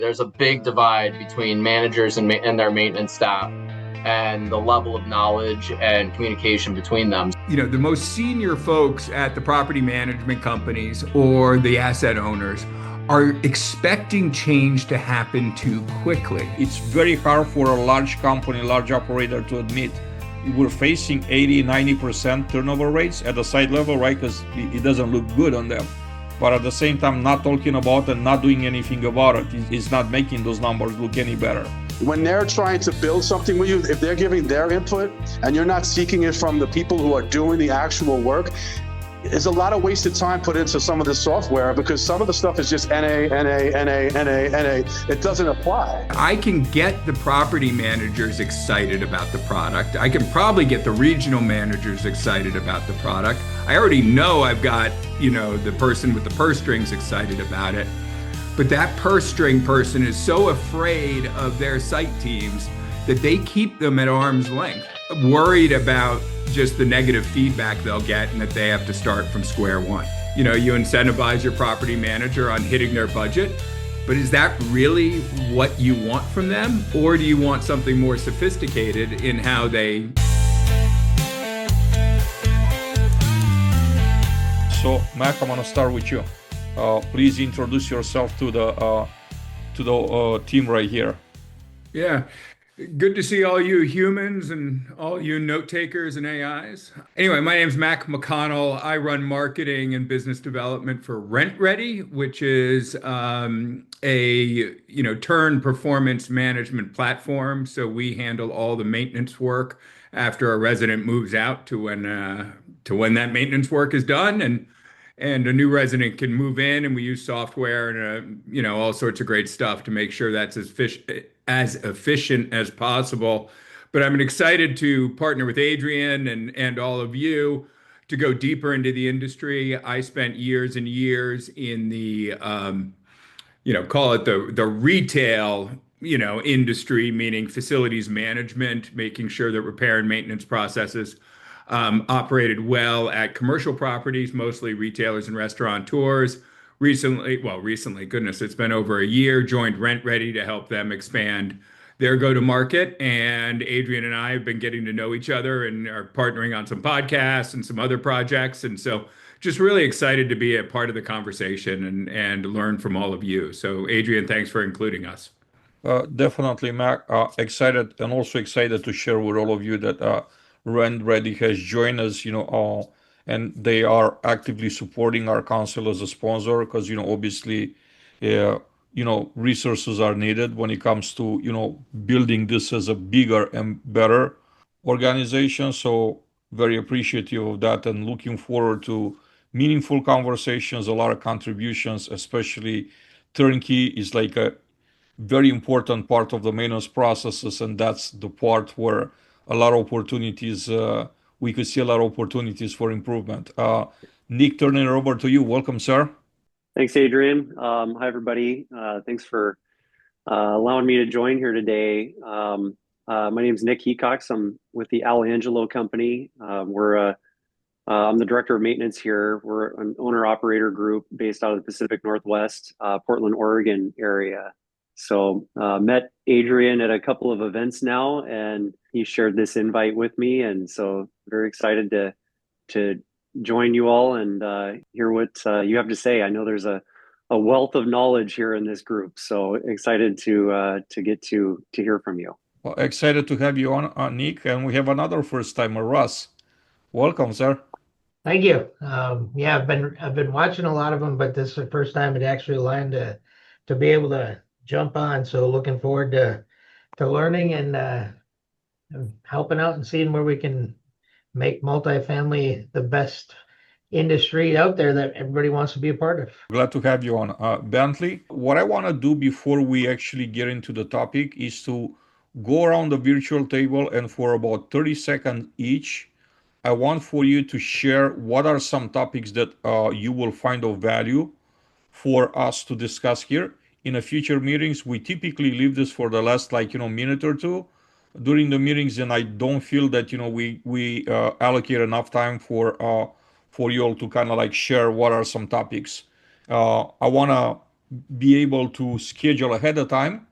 There's a big divide between managers and their maintenance staff and the level of knowledge and communication between them. The most senior folks at the property management companies or the asset owners are expecting change to happen too quickly. It's very hard for a large company, large operator to admit we're facing 80-90% turnover rates at the site level, right? Because it doesn't look good on them. But at the same time, not talking about it and not doing anything about it is not making those numbers look any better. When they're trying to build something with you, if they're giving their input and you're not seeking it from the people who are doing the actual work, there's a lot of wasted time put into some of this software because some of the stuff is just NA, NA, NA, NA, NA. It doesn't apply. I can get the property managers excited about the product. I can probably get the regional managers excited about the product. I already know I've got, the person with the purse strings excited about it. But that purse string person is so afraid of their site teams that they keep them at arm's length, worried about just the negative feedback they'll get and that they have to start from square one. You incentivize your property manager on hitting their budget, but is that really what you want from them? Or do you want something more sophisticated in how they... So, Mac, I'm going to start with you. Please introduce yourself to the team right here. Yeah. Good to see all you humans and all you note takers and AIs. Anyway, my name's Mac McConnell. I run marketing and business development for RentReady, which is a turn performance management platform. So we handle all the maintenance work after a resident moves out to when that maintenance work is done, and a new resident can move in, and we use software and all sorts of great stuff to make sure that's as efficient as possible. But I'm excited to partner with Adrian and all of you to go deeper into the industry. I spent years and years in the call it the retail industry, meaning facilities management, making sure that repair and maintenance processes operated well at commercial properties, mostly retailers and restaurateurs. Recently, goodness, it's been over a year, joined RentReady to help them expand their go-to-market. And Adrian and I have been getting to know each other and are partnering on some podcasts and some other projects. And so just really excited to be a part of the conversation and learn from all of you. So Adrian, thanks for including us. Definitely, Mac. Excited and also excited to share with all of you that RentReady has joined us, and they are actively supporting our council as a sponsor because, obviously, resources are needed when it comes to, building this as a bigger and better organization. So very appreciative of that and looking forward to meaningful conversations, a lot of contributions, especially turnkey is like a very important part of the maintenance processes. And that's the part where a lot of opportunities, we could see a lot of opportunities for improvement. Nick, turning it over to you. Welcome, sir. Thanks, Adrian. Hi, everybody. Thanks for allowing me to join here today. My name is Nick Hecox. I'm with the Al Angelo Company. I'm the director of maintenance here. We're an owner-operator group based out of the Pacific Northwest, Portland, Oregon area. So met Adrian at a couple of events now, and he shared this invite with me. And so very excited to join you all and hear what you have to say. I know there's a wealth of knowledge here in this group. So excited to get to hear from you. Well, excited to have you on, Nick. And we have another first timer, Russ. Welcome, sir. Thank you. Yeah, I've been watching a lot of them, but this is the first time it actually aligned to be able to jump on. So looking forward to learning and helping out and seeing where we can make multifamily the best industry out there that everybody wants to be a part of. Glad to have you on. Bentley, what I want to do before we actually get into the topic is to go around the virtual table, and for about 30 seconds each, I want for you to share what are some topics that you will find of value for us to discuss here. In a future meetings, we typically leave this for the last minute or two during the meetings, and I don't feel that we allocate enough time for you all to kind of share what are some topics. I want to be able to schedule ahead of time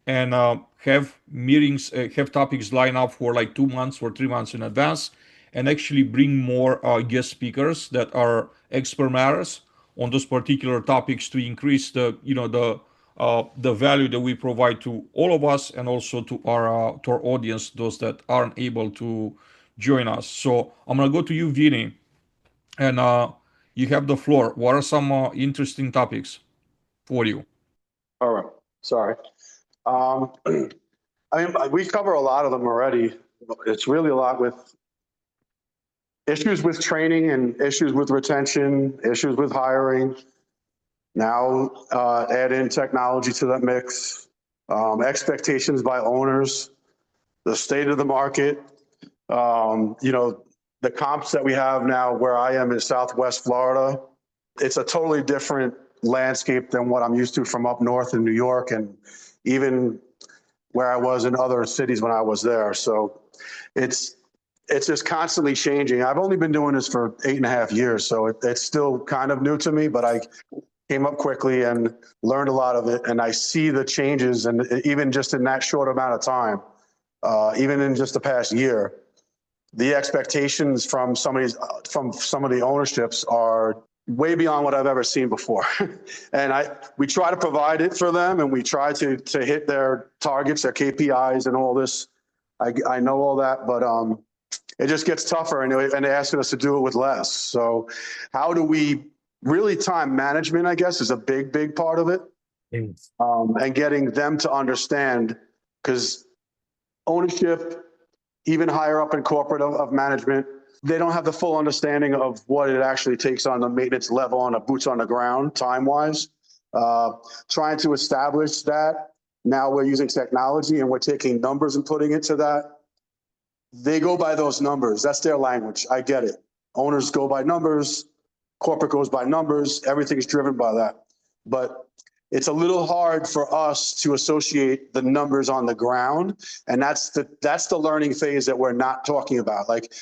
and have meetings, have topics lined up for like 2 months or 3 months in advance, and actually bring more guest speakers that are expert matters on those particular topics to increase the value that we provide to all of us and also to our audience, those that aren't able to join us. So I'm gonna go to you, Vinny, and you have the floor. What are some interesting topics for you? All right. Sorry. I mean, we cover a lot of them already. It's really a lot with issues with training and issues with retention, issues with hiring. Now, add in technology to that mix, expectations by owners, the state of the market, the comps that we have now where I am in Southwest Florida. It's a totally different landscape than what I'm used to from up north in New York and even where I was in other cities when I was there. So it's just constantly changing. I've only been doing this for 8.5 years, so it's still kind of new to me, but I came up quickly and learned a lot of it. And I see the changes, and even just in that short amount of time, even in just the past year, the expectations from some of the ownerships are way beyond what I've ever seen before. And we try to provide it for them, and we try to hit their targets, their KPIs and all this. I know all that, but it just gets tougher, and they're asking us to do it with less. So how do we really time management, I guess, is a big part of it. And getting them to understand, because ownership, even higher up in corporate of management, they don't have the full understanding of what it actually takes on the maintenance level on a boots on the ground, time-wise. Trying to establish that. Now we're using technology and we're taking numbers and putting it to that. They go by those numbers. That's their language. I get it. Owners go by numbers. Corporate goes by numbers. Everything's driven by that. But it's a little hard for us to associate the numbers on the ground. And that's the learning phase that we're not talking about. Like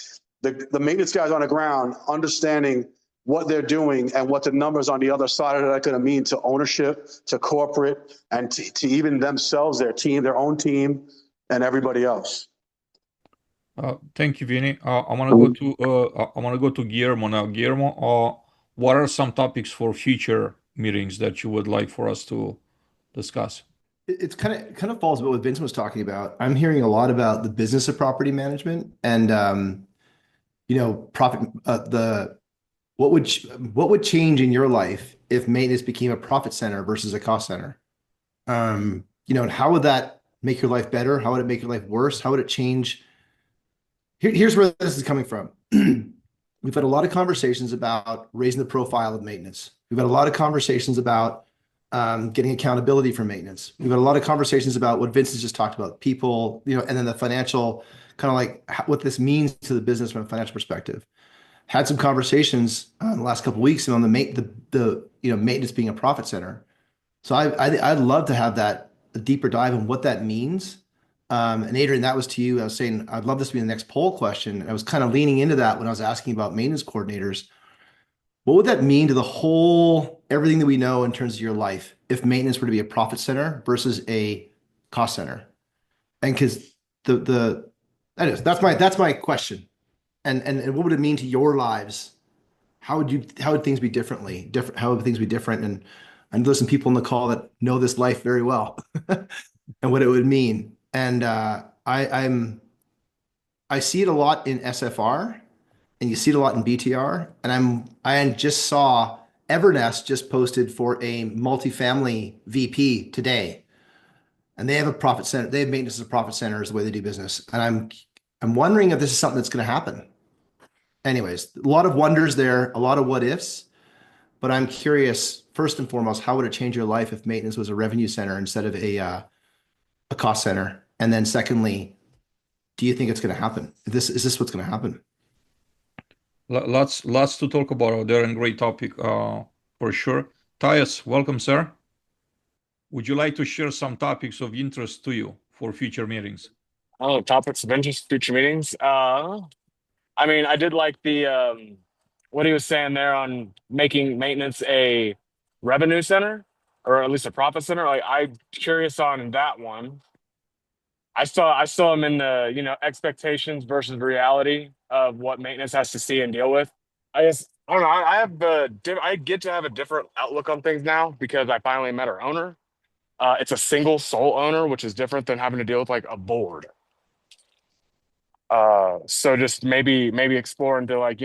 the maintenance guys on the ground, understanding what they're doing and what the numbers on the other side of that are going to mean to ownership, to corporate, and to even themselves, their team, their own team, and everybody else. Thank you, Vinny. I want to go to Guillermo now. Guillermo, what are some topics for future meetings that you would like for us to discuss? It's kind of falls about what Vince was talking about. I'm hearing a lot about the business of property management and profit. What would change in your life if maintenance became a profit center versus a cost center? And how would that make your life better? How would it make your life worse? How would it change? Here's where this is coming from. We've had a lot of conversations about raising the profile of maintenance. We've had a lot of conversations about getting accountability for maintenance. We've had a lot of conversations about what Vince has just talked about, people, and then the financial, kind of like what this means to the business from a financial perspective. Had some conversations in the last couple of weeks on the maintenance being a profit center. So I'd love to have a deeper dive on what that means. And Adrian, that was to you. I was saying I'd love this to be the next poll question. I was kind of leaning into that when I was asking about maintenance coordinators. What would that mean to everything that we know in terms of your life if maintenance were to be a profit center versus a cost center? And because that's my question. And what would it mean to your lives? How would things be different? How would things be different? And I know there's some people in the call that know this life very well and what it would mean. And I see it a lot in SFR, and you see it a lot in BTR. And I just saw Evernest just posted for a multifamily VP today, and they have a profit center. They have maintenance as a profit center is the way they do business. And I'm wondering if this is something that's going to happen. Anyways, a lot of wonders there, a lot of what ifs. But I'm curious, first and foremost, how would it change your life if maintenance was a revenue center instead of a cost center? And then secondly, do you think it's going to happen? Is this what's going to happen? Lots to talk about out there, and great topic for sure. Tyus, welcome, sir. Would you like to share some topics of interest to you for future meetings? Oh, topics of interest, future meetings. I mean, I did like the what he was saying there on making maintenance a revenue center. or at least a profit center. Like I'm curious on that one. I still am in the, expectations versus reality of what maintenance has to see and deal with. I don't know. I have I get to have a different outlook on things now because I finally met our owner. It's a single sole owner, which is different than having to deal with like a board. So just maybe explore into like,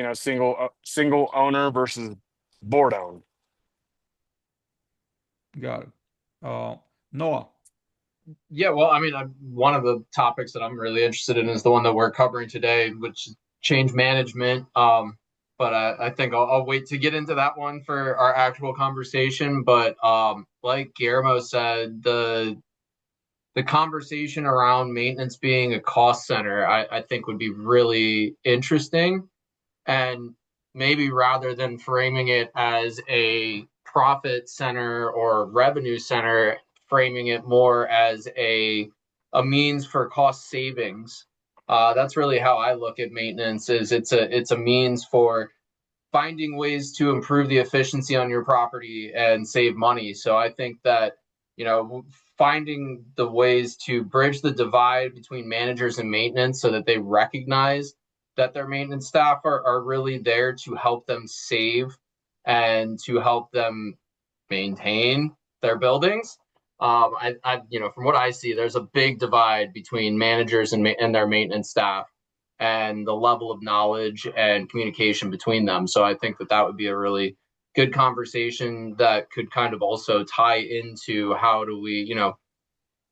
single owner versus board owned. Got it. Noah. Yeah, well, I mean, one of the topics that I'm really interested in is the one that we're covering today, which is change management. But I think I'll wait to get into that one for our actual conversation. But like Guillermo said, the conversation around maintenance being a cost center, I think would be really interesting. And maybe rather than framing it as a profit center or revenue center, framing it more as a means for cost savings. That's really how I look at maintenance. Is it's a means for finding ways to improve the efficiency on your property and save money. So I think that, finding the ways to bridge the divide between managers and maintenance so that they recognize that their maintenance staff are really there to help them save and to help them maintain their buildings. From what I see, there's a big divide between managers and their maintenance staff, and the level of knowledge and communication between them. So I think that would be a really good conversation that could kind of also tie into how do we,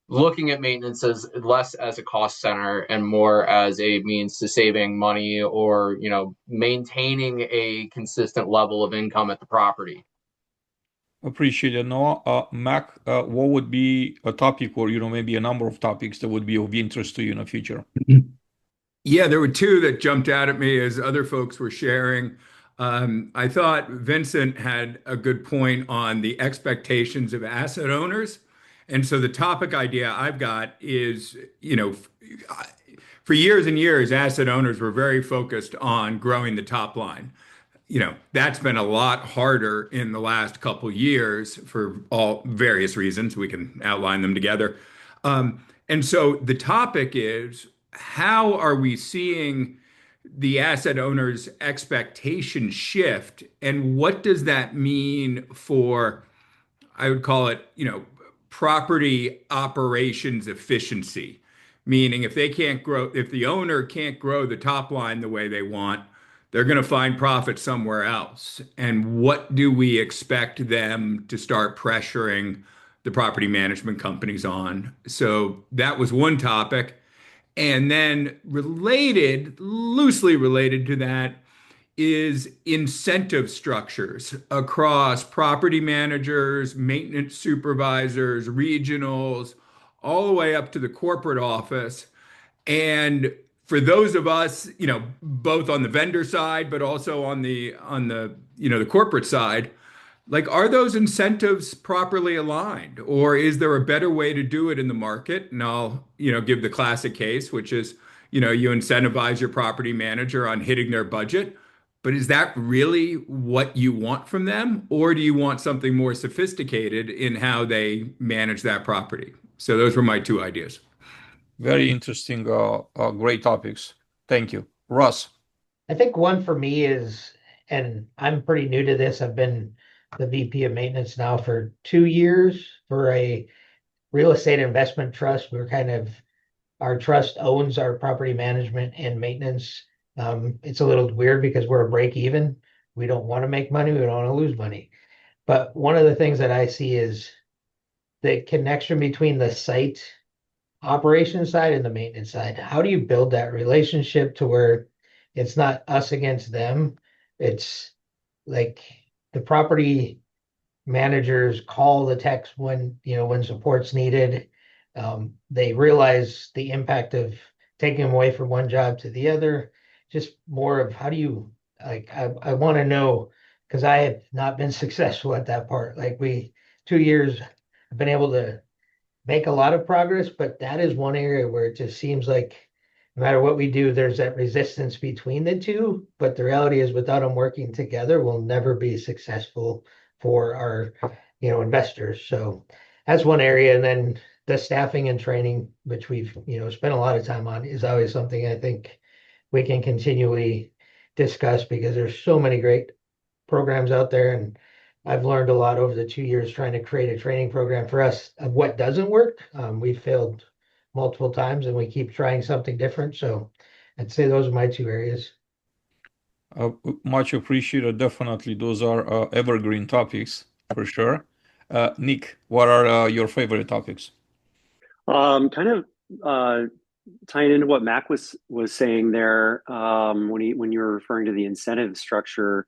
looking at maintenance as less as a cost center and more as a means to saving money or, maintaining a consistent level of income at the property. Appreciate it, Noah. Mac, what would be a topic or, maybe a number of topics that would be of interest to you in the future? Yeah, there were two that jumped out at me as other folks were sharing. I thought Vincent had a good point on the expectations of asset owners. And so the topic idea I've got is, for years and years, asset owners were very focused on growing the top line. That's been a lot harder in the last couple years for all various reasons. We can outline them together. And so the topic is, how are we seeing the asset owner's expectation shift, and what does that mean for, I would call it, property operations efficiency? Meaning if they can't grow, if the owner can't grow the top line the way they want, they're going to find profit somewhere else. And what do we expect them to start pressuring the property management companies on? So that was one topic. And then loosely related to that, is incentive structures across property managers, maintenance supervisors, regionals, all the way up to the corporate office. And for those of us, both on the vendor side, but also on the the corporate side, like, are those incentives properly aligned, or is there a better way to do it in the market? And I'll, give the classic case, which is, you incentivize your property manager on hitting their budget. But is that really what you want from them? Or do you want something more sophisticated in how they manage that property? So those were my two ideas. Very interesting, great topics. Thank you. Russ. I think one for me is, and I'm pretty new to this, I've been the VP of maintenance now for 2 years for a real estate investment trust. Our trust owns our property management and maintenance. It's a little weird because we're a break even. We don't want to make money. We don't want to lose money. But one of the things that I see is the connection between the site operation side and the maintenance side. How do you build that relationship to where it's not us against them? It's like the property managers call the techs when support's needed. They realize the impact of taking them away from one job to the other. Just more of how do you, like, I want to know, because I have not been successful at that part. 2 years, I've been able to make a lot of progress, but that is one area where it just seems like no matter what we do, there's that resistance between the two. But the reality is, without them working together, we'll never be successful for our investors. So that's one area. And then the staffing and training, which we've, spent a lot of time on, is always something I think we can continually discuss because there's so many great programs out there. And I've learned a lot over the 2 years trying to create a training program for us of what doesn't work. We've failed multiple times and we keep trying something different. So I'd say those are my two areas. Much appreciated. Definitely, those are evergreen topics for sure. Nick, what are your favorite topics? Kind of tying into what Mac was saying there, when you were referring to the incentive structure.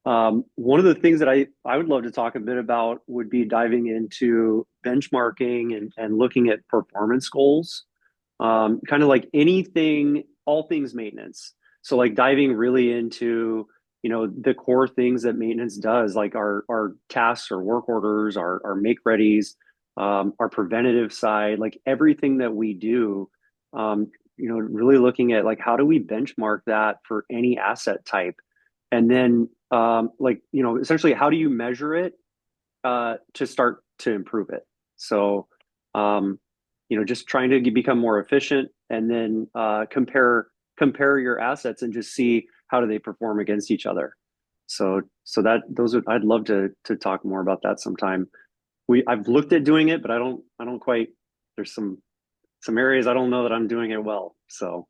One of the things that I would love to talk a bit about would be diving into benchmarking and looking at performance goals, kind of like anything, all things maintenance. So like diving really into, the core things that maintenance does, like our tasks or work orders, our make readies, our preventative side, like everything that we do, really looking at like how do we benchmark that for any asset type, and then essentially how do you measure it to start to improve it. So just trying to become more efficient, and then compare your assets and just see how do they perform against each other. So I'd love to talk more about that sometime. I've looked at doing it, but I don't quite. There's some areas I don't know that I'm doing it well. So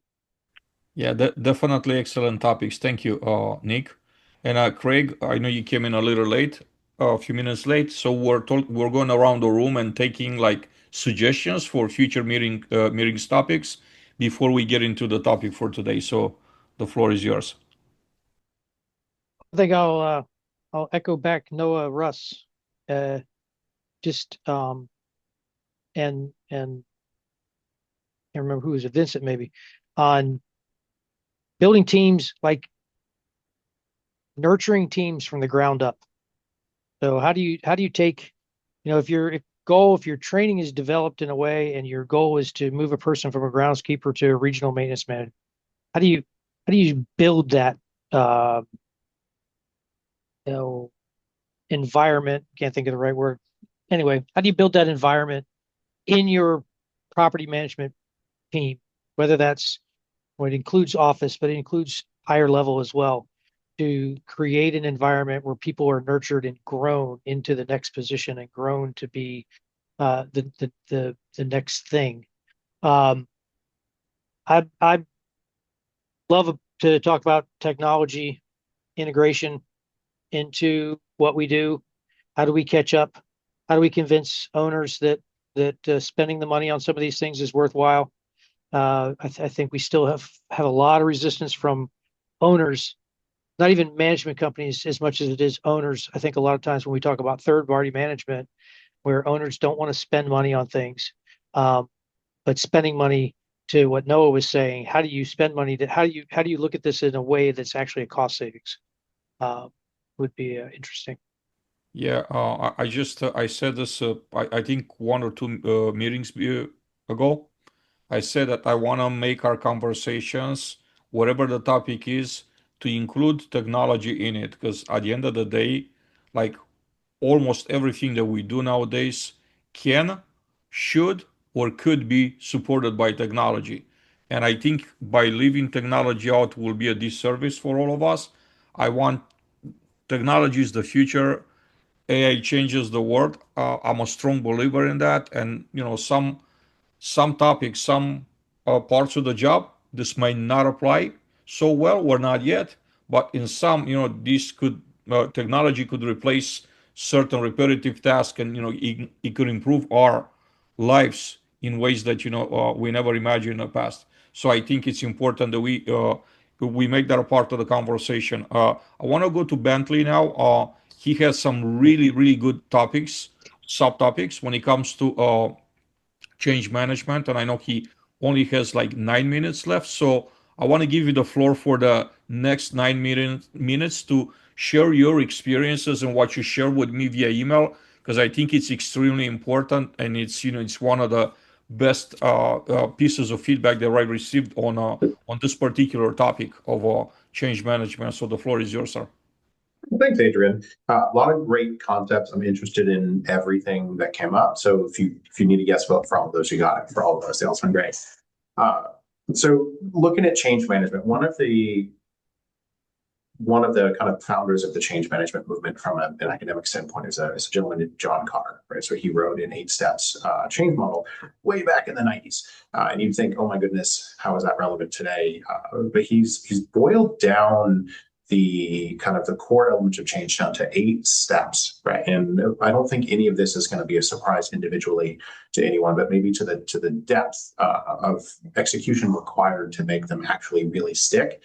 Yeah, definitely excellent topics. Thank you, Nick. And Craig, I know you came in a little late, a few minutes late. So we're going around the room and taking like suggestions for future meetings topics before we get into the topic for today. So the floor is yours. I think I'll echo back Noah Russ. Just and I can't remember who was it, Vincent maybe, on building teams, like nurturing teams from the ground up. So how do you take, if your training is developed in a way and your goal is to move a person from a groundskeeper to a regional maintenance manager, how do you build that environment? Can't think of the right word. Anyway, how do you build that environment in your property management team, whether that's, it includes office, but it includes higher level as well, to create an environment where people are nurtured and grown into the next position and grown to be the next thing. I love to talk about technology integration into what we do. How do we catch up? How do we convince owners that spending the money on some of these things is worthwhile? I think we still have a lot of resistance from owners, not even management companies as much as it is owners. I think a lot of times when we talk about third-party management, where owners don't want to spend money on things, but spending money, to what Noah was saying, how do you spend money? How do you look at this in a way that's actually a cost savings? Would be interesting. Yeah, I said this I think 1 or 2 meetings ago. I said that I want to make our conversations, whatever the topic is, to include technology in it, because at the end of the day, like almost everything that we do nowadays can, should, or could be supported by technology. And I think by leaving technology out will be a disservice for all of us. I want technology is the future. AI changes the world. I'm a strong believer in that. And some topics, some parts of the job, this might not apply so well or not yet. But in some, this could technology could replace certain repetitive tasks, and it could improve our lives in ways that we never imagined in the past. So I think it's important that we make that a part of the conversation. I want to go to Bentley now. He has some really really good topics, subtopics when it comes to change management, and I know he only has like 9 minutes left. So I want to give you the floor for the next 9 minutes to share your experiences and what you share with me via email, because I think it's extremely important, and it's one of the best pieces of feedback that I received on this particular topic of change management. So the floor is yours, sir. Thanks, Adrian. A lot of great concepts. I'm interested in everything that came up. So if you need a guest vote for all of those, you got it for all of those. They all sound great. Uh, so looking at change management, one of the kind of founders of the change management movement from an academic standpoint is a gentleman named John Kotter, right? So he wrote an 8 steps change model way back in the 90s. And you'd think, oh my goodness, how is that relevant today? But he's boiled down the kind of the core elements of change down to 8 steps, right? And I don't think any of this is going to be a surprise individually to anyone, but maybe to the depth of execution required to make them actually really stick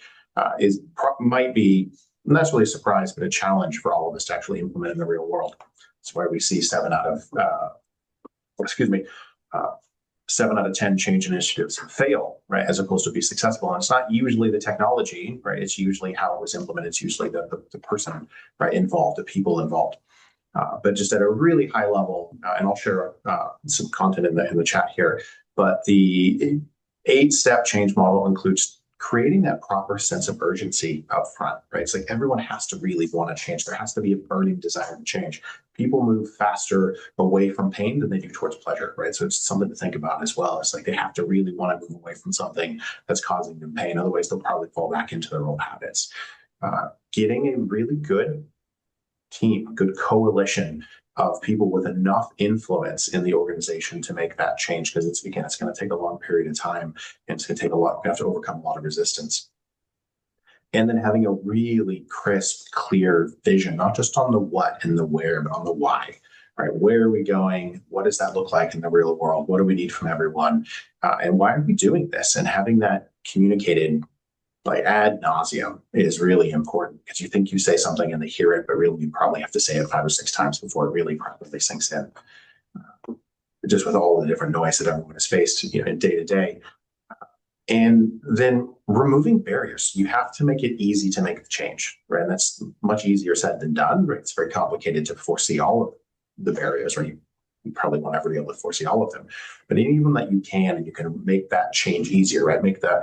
might be not necessarily a surprise, but a challenge for all of us to actually implement in the real world. That's why we see 7 out of 10 change initiatives fail, right, as opposed to be successful. And it's not usually the technology, right? It's usually how it was implemented. It's usually the person, right, involved, the people involved. But just at a really high level, and I'll share some content in the chat here. But the 8-step change model includes creating that proper sense of urgency up front, right? It's like everyone has to really want to change. There has to be a burning desire to change. People move faster away from pain than they do towards pleasure, right? So it's something to think about as well. It's like they have to really want to move away from something that's causing them pain. Otherwise, they'll probably fall back into their old habits. Getting a really good team, good coalition of people with enough influence in the organization to make that change, because it's going to take a long period of time, and it's going to take we have to overcome a lot of resistance. And then having a really crisp, clear vision, not just on the what and the where, but on the why, right? Where are we going? What does that look like in the real world? What do we need from everyone? And why are we doing this? And having that communicated like ad nauseum is really important, because you think you say something and they hear it, but really you probably have to say it 5 or 6 times before it really properly sinks in. Just with all the different noise that everyone has faced, in day to day. And then removing barriers. You have to make it easy to make the change, right? And that's much easier said than done, right? It's very complicated to foresee all of the barriers, right? You probably won't ever be able to foresee all of them, but even that you can, and you can make that change easier, right? Make a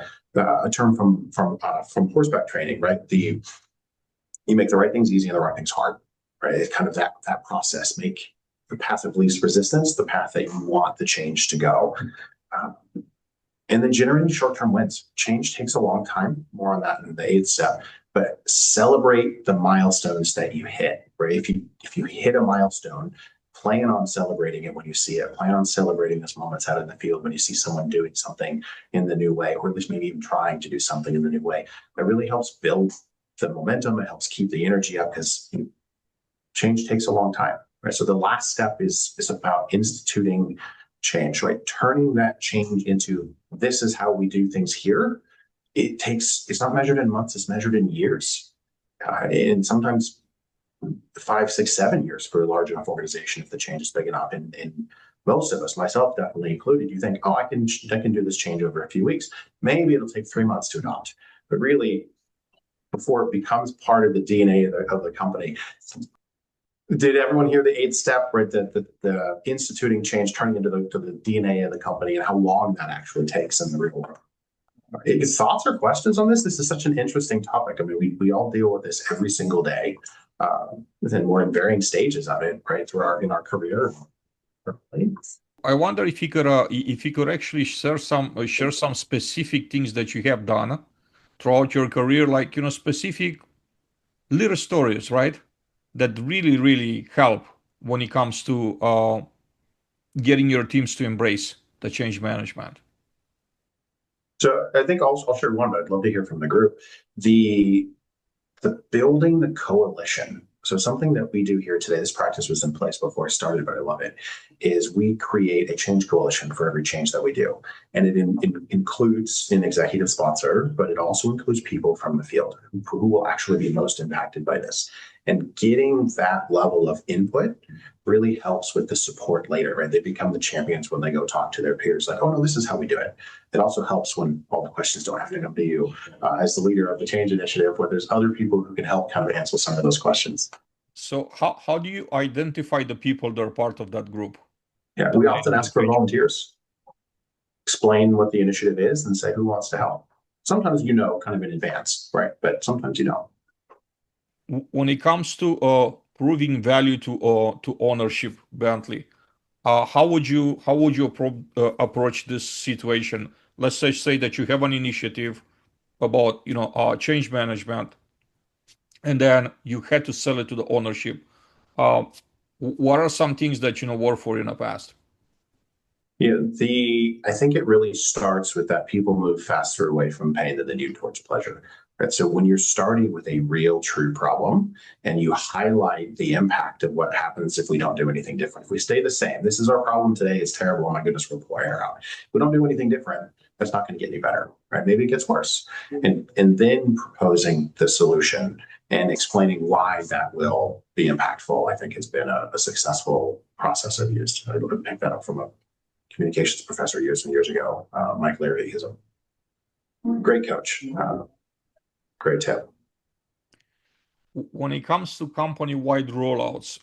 term from horseback training, right? You make the right things easy and the right things hard, right? It's kind of that process. Make the path of least resistance the path that you want the change to go. And then generating short-term wins. Change takes a long time. More on that in the 8th step. But celebrate the milestones that you hit, right? If you hit a milestone, plan on celebrating it when you see it. Plan on celebrating those moments out in the field when you see someone doing something in the new way, or at least maybe even trying to do something in the new way. That really helps build the momentum. It helps keep the energy up, because change takes a long time, right? So the last step is about instituting change, right? Turning that change into, this is how we do things here. It's not measured in months, it's measured in years. And sometimes 5, 6, 7 years for a large enough organization if the change is big enough. And most of us, myself definitely included, you think, oh, I can do this change over a few weeks. Maybe it'll take 3 months to adopt. But really, before it becomes part of the DNA of the company, did everyone hear the 8th step, right? The instituting change, turning into the DNA of the company, and how long that actually takes in the real world? Any thoughts or questions on this? This is such an interesting topic. I mean, we all deal with this every single day. Then we're in varying stages of it, right? In our career. I wonder if you could actually share some specific things that you have done throughout your career, like specific little stories, right? That really, really help when it comes to getting your teams to embrace the change management. So I think I'll share one, but I'd love to hear from the group. The building the coalition. So something that we do here today, this practice was in place before I started, but I love it, is we create a change coalition for every change that we do. And it includes an executive sponsor, but it also includes people from the field who will actually be most impacted by this. And getting that level of input really helps with the support later, right? They become the champions when they go talk to their peers, like, oh no, this is how we do it. It also helps when all the questions don't have to come to you as the leader of the change initiative, where there's other people who can help kind of answer some of those questions. So how do you identify the people that are part of that group? Yeah, we often ask for volunteers. Explain what the initiative is and say who wants to help. Sometimes kind of in advance, right? But sometimes you don't. when it comes to proving value to ownership, Bentley, how would you approach this situation? Let's say that you have an initiative about change management, and then you had to sell it to the ownership. Uh, what are some things that work for you in the past? Yeah, I think it really starts with that people move faster away from pain than they do towards pleasure. Right. So when you're starting with a real true problem and you highlight the impact of what happens if we don't do anything different. If we stay the same, this is our problem today, it's terrible. Oh my goodness, we'll pour air out. If we don't do anything different, that's not going to get any better. Right. Maybe it gets worse. And then proposing the solution and explaining why that will be impactful, I think has been a successful process I've used. I would pick that up from a communications professor years and years ago, Mike Leary. He's a great coach. Great tip. When it comes to company-wide rollouts,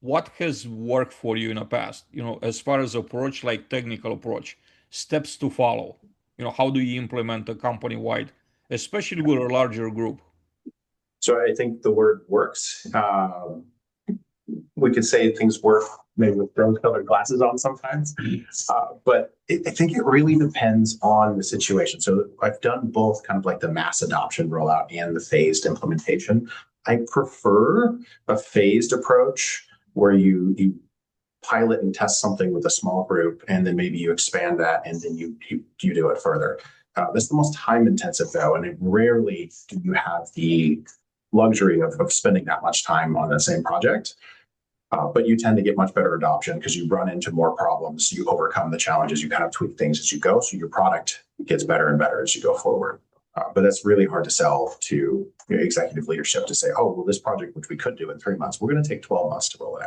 what has worked for you in the past? As far as approach, like technical approach, steps to follow. How do you implement a company-wide, especially with a larger group? So I think the word works. We could say things work maybe with rose-colored glasses on sometimes, but I think it really depends on the situation. So I've done both kind of like the mass adoption rollout and the phased implementation. I prefer a phased approach where you pilot and test something with a small group, and then maybe you expand that, and then you do it further. That's the most time intensive though, and rarely do you have the luxury of spending that much time on the same project. But you tend to get much better adoption because you run into more problems, you overcome the challenges, you kind of tweak things as you go, so your product gets better and better as you go forward. But that's really hard to sell to executive leadership to say, oh, well, this project, which we could do in 3 months, we're going to take 12 months to roll it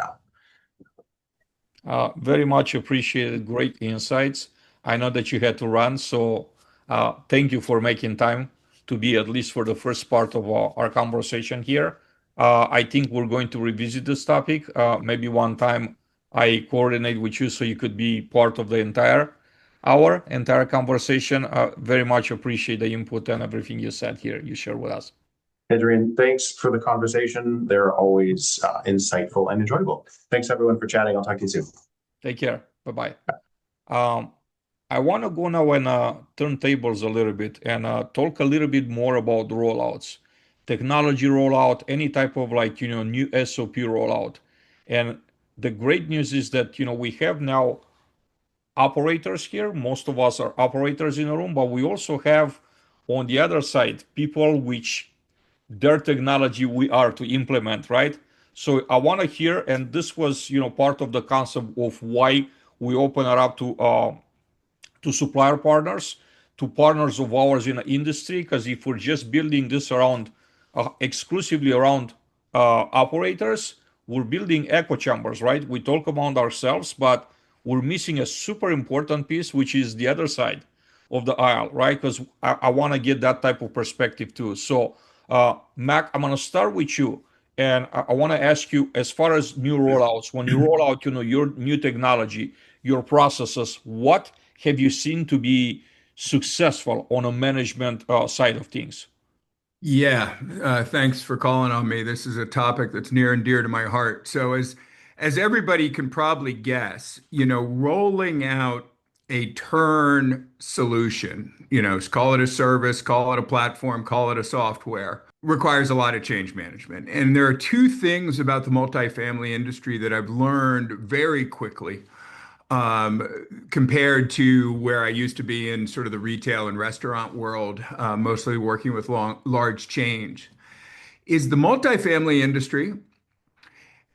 out. Very much appreciated. Great insights. I know that you had to run, so thank you for making time to be at least for the first part of our conversation here. I think we're going to revisit this topic. Maybe one time I coordinate with you so you could be part of the entire conversation. Very much appreciate the input and everything you said here, you share with us. Adrian, thanks for the conversation. They're always insightful and enjoyable. Thanks everyone for chatting. I'll talk to you soon. Take care. Bye-bye. I want to go now and turn tables a little bit and talk a little bit more about rollouts, technology rollout, any type of new SOP rollout. And the great news is that, we have now operators here. Most of us are operators in the room, but we also have on the other side, people which their technology we are to implement, right? So I want to hear, and this was, part of the concept of why we open it up to supplier partners, to partners of ours in the industry, because if we're just building this around exclusively around operators, we're building echo chambers, right? We talk about ourselves, but we're missing a super important piece, which is the other side of the aisle, right? Because I want to get that type of perspective too. So, Mac, I'm going to start with you. And I want to ask you, as far as new rollouts, when you roll out, your new technology, your processes, what have you seen to be successful on a management side of things? Yeah, thanks for calling on me. This is a topic that's near and dear to my heart. So as everybody can probably guess, rolling out a turn solution, call it a service, call it a platform, call it a software, requires a lot of change management. And there are two things about the multifamily industry that I've learned very quickly compared to where I used to be in sort of the retail and restaurant world, mostly working with large chains, is the multifamily industry,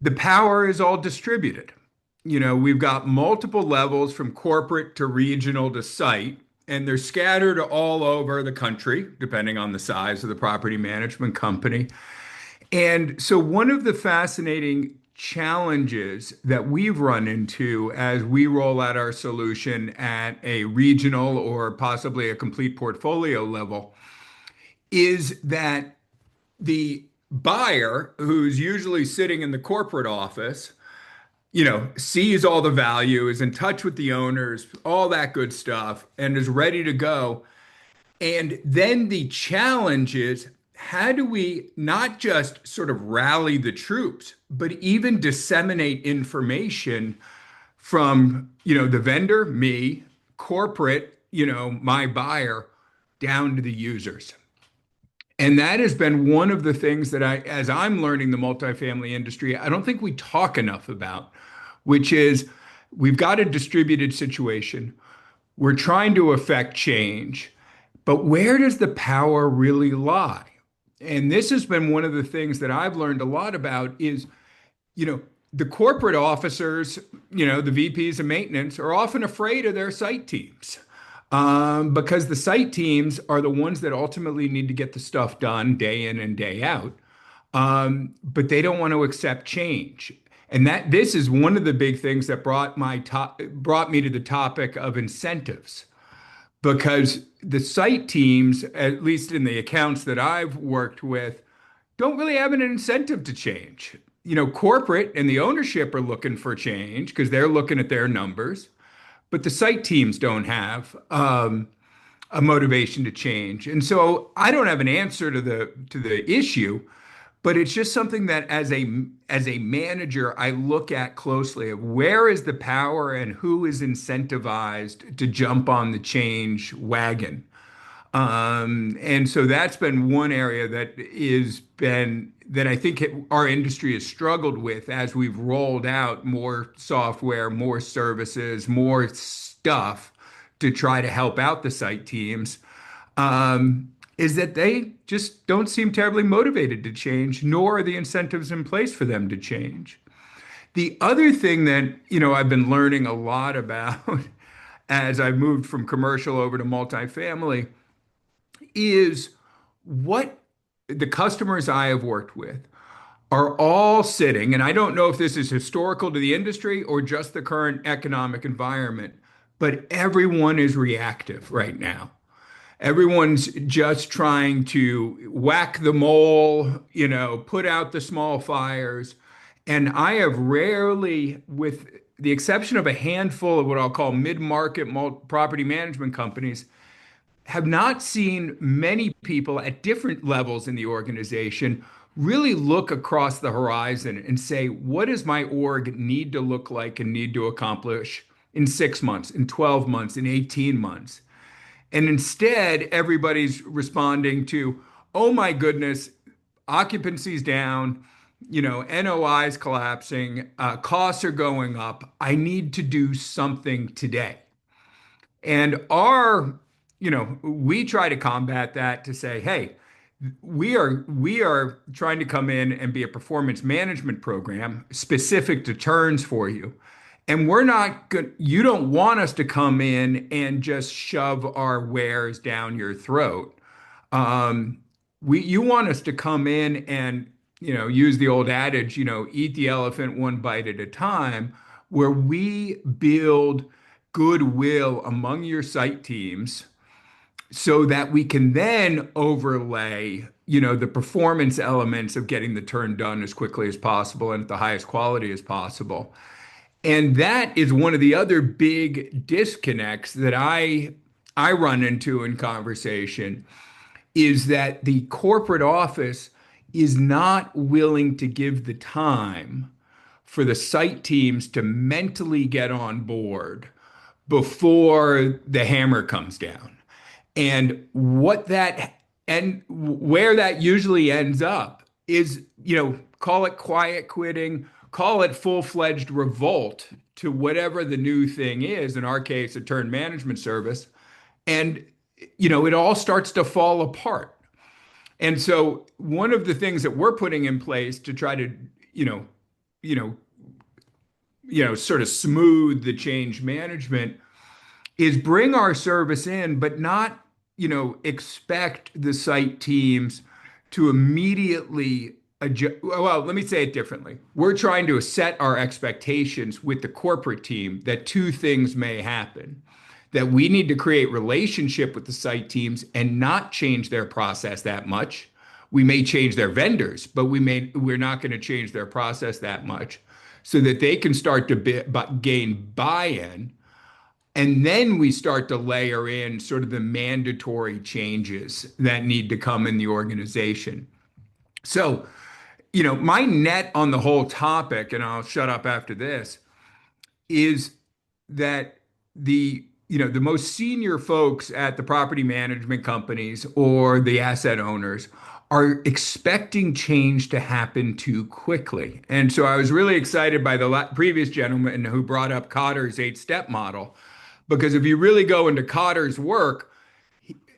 the power is all distributed. We've got multiple levels from corporate to regional to site, and they're scattered all over the country, depending on the size of the property management company. And so one of the fascinating challenges that we've run into as we roll out our solution at a regional or possibly a complete portfolio level is that the buyer, who's usually sitting in the corporate office, sees all the value, is in touch with the owners, all that good stuff, and is ready to go. And then the challenge is, how do we not just sort of rally the troops, but even disseminate information from, the vendor, me, corporate, my buyer, down to the users. And that has been one of the things that as I'm learning the multifamily industry, I don't think we talk enough about, which is we've got a distributed situation. We're trying to affect change, but where does the power really lie? And this has been one of the things that I've learned a lot about is, the corporate officers, the VPs of maintenance are often afraid of their site teams, because the site teams are the ones that ultimately need to get the stuff done day in and day out. But they don't want to accept change. And this is one of the big things that brought me to the topic of incentives, because the site teams, at least in the accounts that I've worked with, don't really have an incentive to change. Corporate and the ownership are looking for change because they're looking at their numbers, but the site teams don't have a motivation to change. And so I don't have an answer to the issue, but it's just something that as a manager, I look at closely of where is the power and who is incentivized to jump on the change wagon. And so that's been one area that I think our industry has struggled with as we've rolled out more software, more services, more stuff to try to help out the site teams, is that they just don't seem terribly motivated to change, nor are the incentives in place for them to change. The other thing that, I've been learning a lot about as I've moved from commercial over to multifamily is what the customers I have worked with are all sitting, and I don't know if this is historical to the industry or just the current economic environment, but everyone is reactive right now. Everyone's just trying to whack the mole, put out the small fires. And I have rarely, with the exception of a handful of what I'll call mid-market property management companies, have not seen many people at different levels in the organization really look across the horizon and say, what does my org need to look like and need to accomplish in 6 months, in 12 months, in 18 months? And instead, everybody's responding to, oh my goodness, occupancy's down, NOI's collapsing, costs are going up. I need to do something today. And we try to combat that to say, hey, we are trying to come in and be a performance management program specific to turns for you. And we're not good. You don't want us to come in and just shove our wares down your throat. You want us to come in and, use the old adage, eat the elephant one bite at a time, where we build goodwill among your site teams so that we can then overlay, the performance elements of getting the turn done as quickly as possible and at the highest quality as possible. And that is one of the other big disconnects that I run into in conversation, is that the corporate office is not willing to give the time for the site teams to mentally get on board before the hammer comes down. And where that usually ends up is, call it quiet quitting, call it full-fledged revolt to whatever the new thing is, in our case, a turn management service. And, it all starts to fall apart. And so one of the things that we're putting in place to try to, sort of smooth the change management is bring our service in, but not, expect the site teams to immediately adjust. Well, let me say it differently. We're trying to set our expectations with the corporate team that two things may happen. That we need to create relationship with the site teams and not change their process that much. We may change their vendors, but we're not going to change their process that much, so that they can start to gain buy-in. And then we start to layer in sort of the mandatory changes that need to come in the organization. So, my net on the whole topic, and I'll shut up after this, is that the most senior folks at the property management companies or the asset owners are expecting change to happen too quickly. And so I was really excited by the previous gentleman who brought up Kotter's 8-step model, because if you really go into Kotter's work,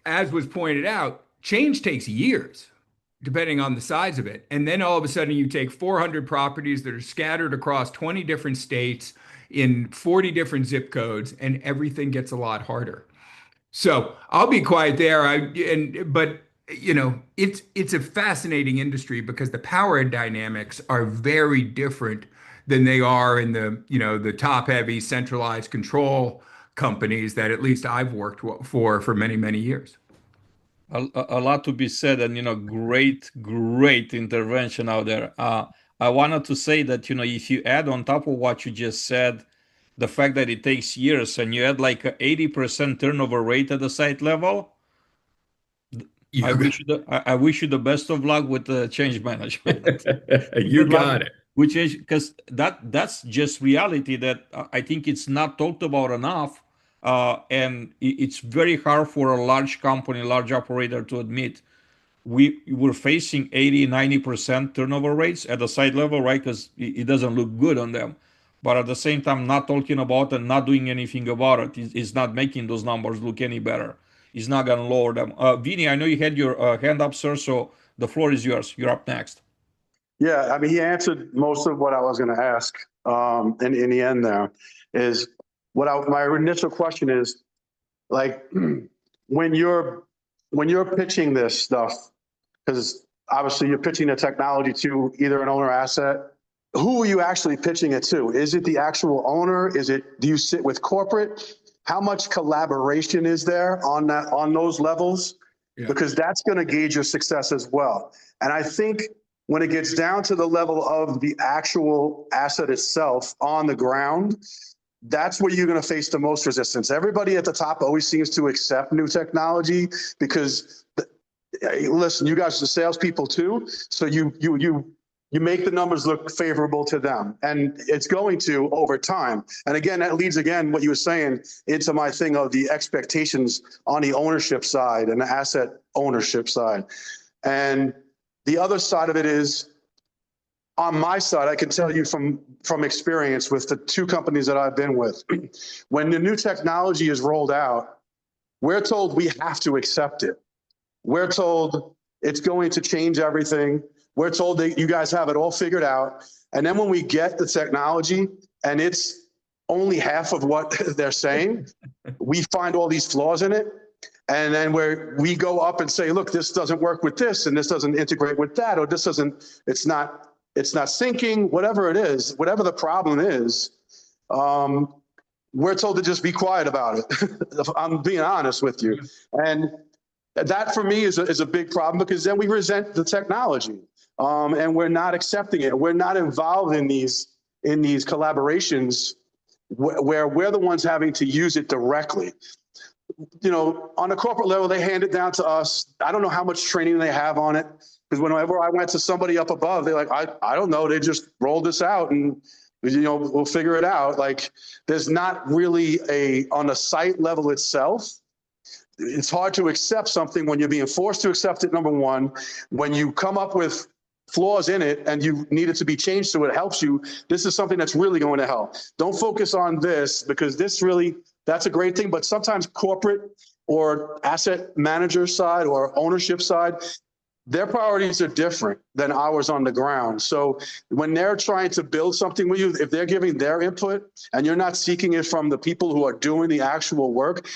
as was pointed out, change takes years, depending on the size of it. And then all of a sudden you take 400 properties that are scattered across 20 different states in 40 different zip codes, and everything gets a lot harder. So I'll be quiet there. But it's a fascinating industry because the power dynamics are very different than they are in the top heavy centralized control companies that at least I've worked for many, many years. A lot to be said, and great intervention out there. I wanted to say that if you add on top of what you just said, the fact that it takes years, and you add like a 80% turnover rate at the site level, I wish you the best of luck with the change management. You got it. Which is because that's just reality that I think it's not talked about enough. And it's very hard for a large company, large operator to admit we're facing 80-90% turnover rates at the site level, right? Because it doesn't look good on them. But at the same time, not talking about and not doing anything about it is not making those numbers look any better. It's not going to lower them. Vinny, I know you had your hand up, sir, so the floor is yours. You're up next. Yeah, I mean, he answered most of what I was going to ask. In the end, there is my initial question is, like, when you're pitching this stuff, because obviously you're pitching the technology to either an owner asset. Who are you actually pitching it to? Is it the actual owner? Do you sit with corporate? How much collaboration is there on those levels? Yeah. Because that's going to gauge your success as well. And I think when it gets down to the level of the actual asset itself on the ground, that's where you're going to face the most resistance. Everybody at the top always seems to accept new technology because, listen, you guys are salespeople too, so you make the numbers look favorable to them, and it's going to over time. And again, that leads what you were saying into my thing of the expectations on the ownership side and the asset ownership side. And the other side of it is, on my side, I can tell you from experience with the two companies that I've been with, when the new technology is rolled out, we're told we have to accept it. We're told it's going to change everything. We're told that you guys have it all figured out. And then when we get the technology and it's only half of what they're saying, we find all these flaws in it. And then we go up and say, look, this doesn't work with this, and this doesn't integrate with that, or it's not syncing, whatever it is, whatever the problem is, we're told to just be quiet about it. I'm being honest with you. And that for me is a big problem, because then we resent the technology. And we're not accepting it. We're not involved in these collaborations where we're the ones having to use it directly. On a corporate level, they hand it down to us. I don't know how much training they have on it, because whenever I went to somebody up above, they're like, I don't know. They just rolled this out and, we'll figure it out. Like, there's not really on the site level itself. It's hard to accept something when you're being forced to accept it, number one. When you come up with flaws in it and you need it to be changed so it helps you, this is something that's really going to help. Don't focus on this, because that's a great thing. But sometimes corporate or asset manager side or ownership side, their priorities are different than ours on the ground. So when they're trying to build something with you, if they're giving their input and you're not seeking it from the people who are doing the actual work,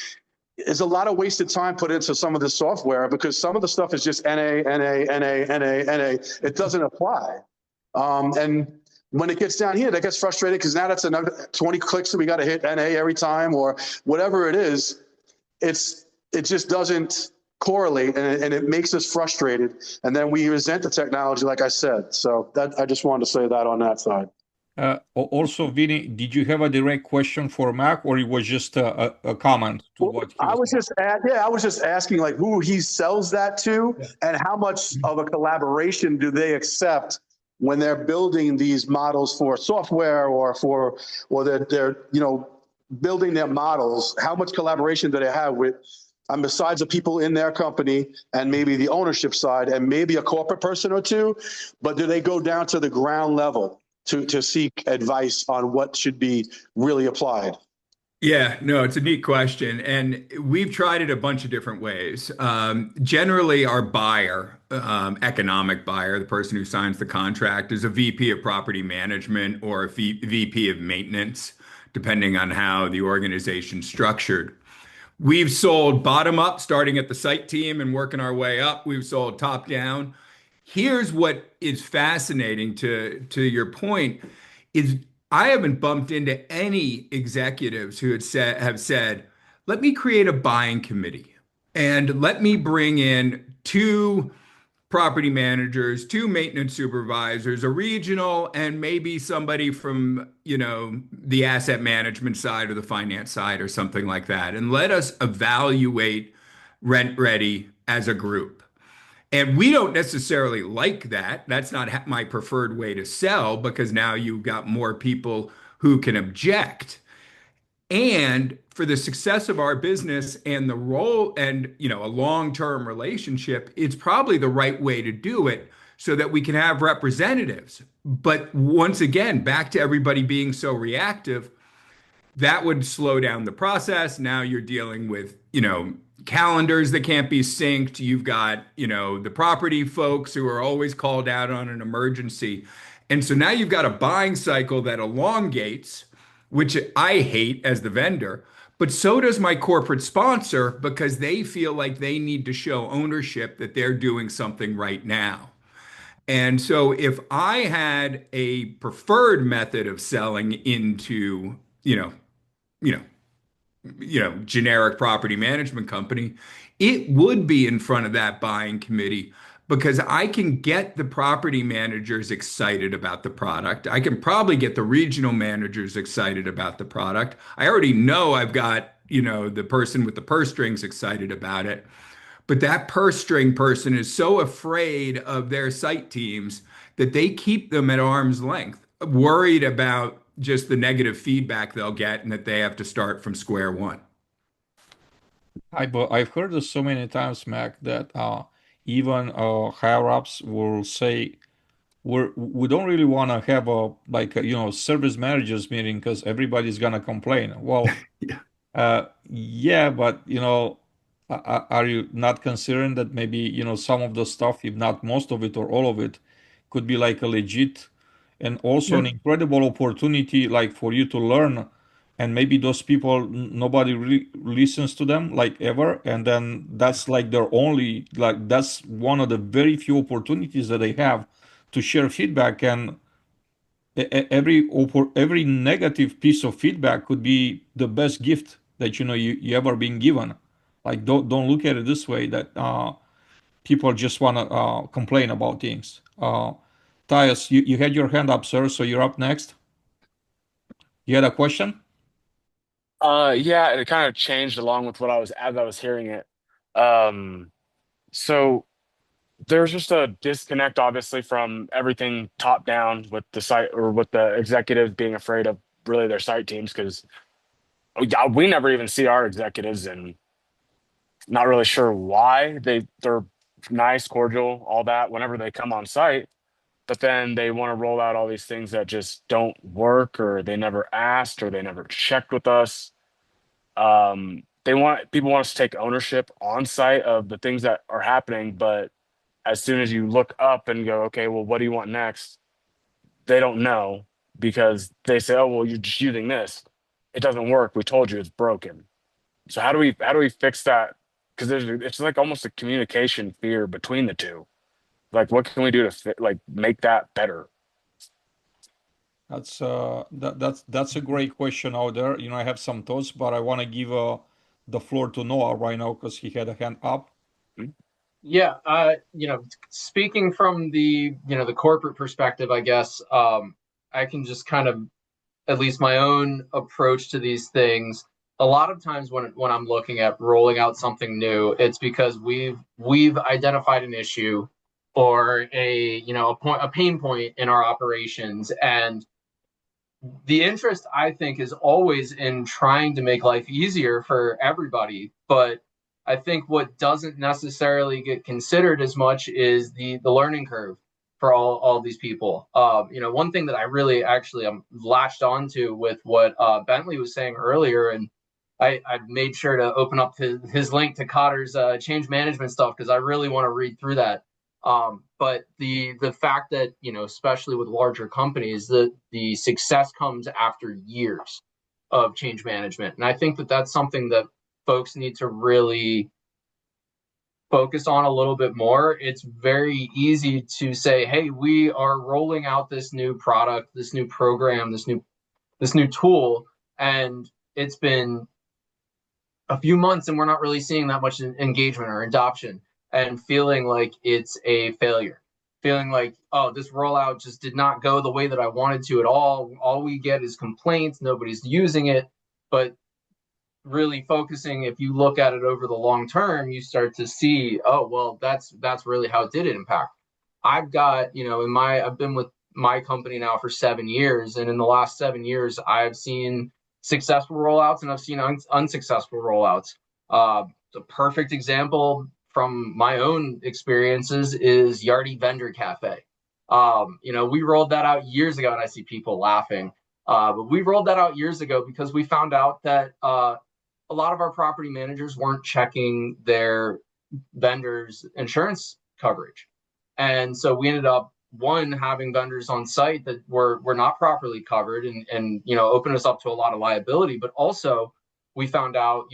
there's a lot of wasted time put into some of the software, because some of the stuff is just NA. It doesn't apply. And when it gets down here, that gets frustrated, because now that's another 20 clicks that we got to hit NA every time, or whatever it is. It just doesn't correlate, and it makes us frustrated. And then we resent the technology, like I said. So I just wanted to say that on that side. Also, Vinny, did you have a direct question for Mac, or it was just a comment to Well, what he was I was just asking like who he sells that to and how much of a collaboration do they accept when they're building these models for software or they're building their models. How much collaboration do they have with besides the people in their company and maybe the ownership side and maybe a corporate person or two, but do they go down to the ground level to seek advice on what should be really applied? Yeah, no, it's a neat question. And we've tried it a bunch of different ways. Generally, our buyer, economic buyer, the person who signs the contract, is a VP of property management or a VP of maintenance, depending on how the organization's structured. We've sold bottom up, starting at the site team and working our way up. We've sold top down. Here's what is fascinating to your point is I haven't bumped into any executives who have said, let me create a buying committee and let me bring in two property managers, two maintenance supervisors, a regional, and maybe somebody from, the asset management side or the finance side or something like that. And let us evaluate Rent Ready as a group. And we don't necessarily like that. That's not my preferred way to sell because now you've got more people who can object. And for the success of our business and the role and, a long-term relationship, it's probably the right way to do it so that we can have representatives. But once again, back to everybody being so reactive, that would slow down the process. Now you're dealing with, calendars that can't be synced. You've got, the property folks who are always called out on an emergency. And so now you've got a buying cycle that elongates, which I hate as the vendor, but so does my corporate sponsor because they feel like they need to show ownership that they're doing something right now. And so if I had a preferred method of selling into, you know, generic property management company, it would be in front of that buying committee because I can get the property managers excited about the product. I can probably get the regional managers excited about the product. I already know I've got, the person with the purse strings excited about it. But that purse string person is so afraid of their site teams that they keep them at arm's length, worried about just the negative feedback they'll get and that they have to start from square one. I've heard this so many times, Mac, that even higher ups will say we don't really want to have service managers meeting because everybody's gonna complain. Well, Yeah. yeah, but are you not considering that maybe some of the stuff, if not most of it or all of it, could be like a legit and also an Yeah. incredible opportunity like for you to learn, and maybe those people nobody really listens to them like ever, and then that's like their only like that's one of the very few opportunities that they have to share feedback. And every negative piece of feedback could be the best gift that you ever been given. Like don't look at it this way that people just want to complain about things. Tyus, you had your hand up, sir, so you're up next. You had a question? Yeah, it kind of changed along with what as I was hearing it. Um, so there's just a disconnect, obviously, from everything top down with the site or with the executives being afraid of really their site teams because we never even see our executives and not really sure why they're nice, cordial, all that whenever they come on site, but then they want to roll out all these things that just don't work or they never asked or they never checked with us. They want people want us to take ownership on site of the things that are happening, but as soon as you look up and go, okay, well, what do you want next? They don't know because they say, oh, well, you're just using this. It doesn't work. We told you it's broken. So how do we fix that? Because it's like almost a communication fear between the two. Like, what can we do to make that better? That's a great question out there. I have some thoughts, but I want to give the floor to Noah right now because he had a hand up. Yeah, speaking from the corporate perspective, I guess, can just kind of, at least my own approach to these things. A lot of times when I'm looking at rolling out something new, it's because we've identified an issue or a pain point in our operations, and the interest, I think, is always in trying to make life easier for everybody. But I think what doesn't necessarily get considered as much is the learning curve for all these people. One thing that I really actually latched onto with what Bentley was saying earlier, and I made sure to open up his link to Kotter's change management stuff because I really want to read through that. But the fact that, especially with larger companies, the success comes after years of change management. And I think that that's something that folks need to really focus on a little bit more. It's very easy to say, hey, we are rolling out this new product, this new program, this new tool, and it's been a few months and we're not really seeing that much engagement or adoption, and feeling like it's a failure, feeling like, oh, this rollout just did not go the way that I wanted to at all we get is complaints, nobody's using it. But really focusing, if you look at it over the long term, you start to see, oh, well, that's really how it did impact. I've got, I've been with my company now for 7 years, and in the last 7 years I've seen successful rollouts and I've seen unsuccessful rollouts. The perfect example from my own experiences is Yardi Vendor Cafe. We rolled that out years ago, and I see people laughing. But we rolled that out years ago because we found out that a lot of our property managers weren't checking their vendors' insurance coverage. And so we ended up, one, having vendors on site that were not properly covered and opened us up to a lot of liability. But also we found out,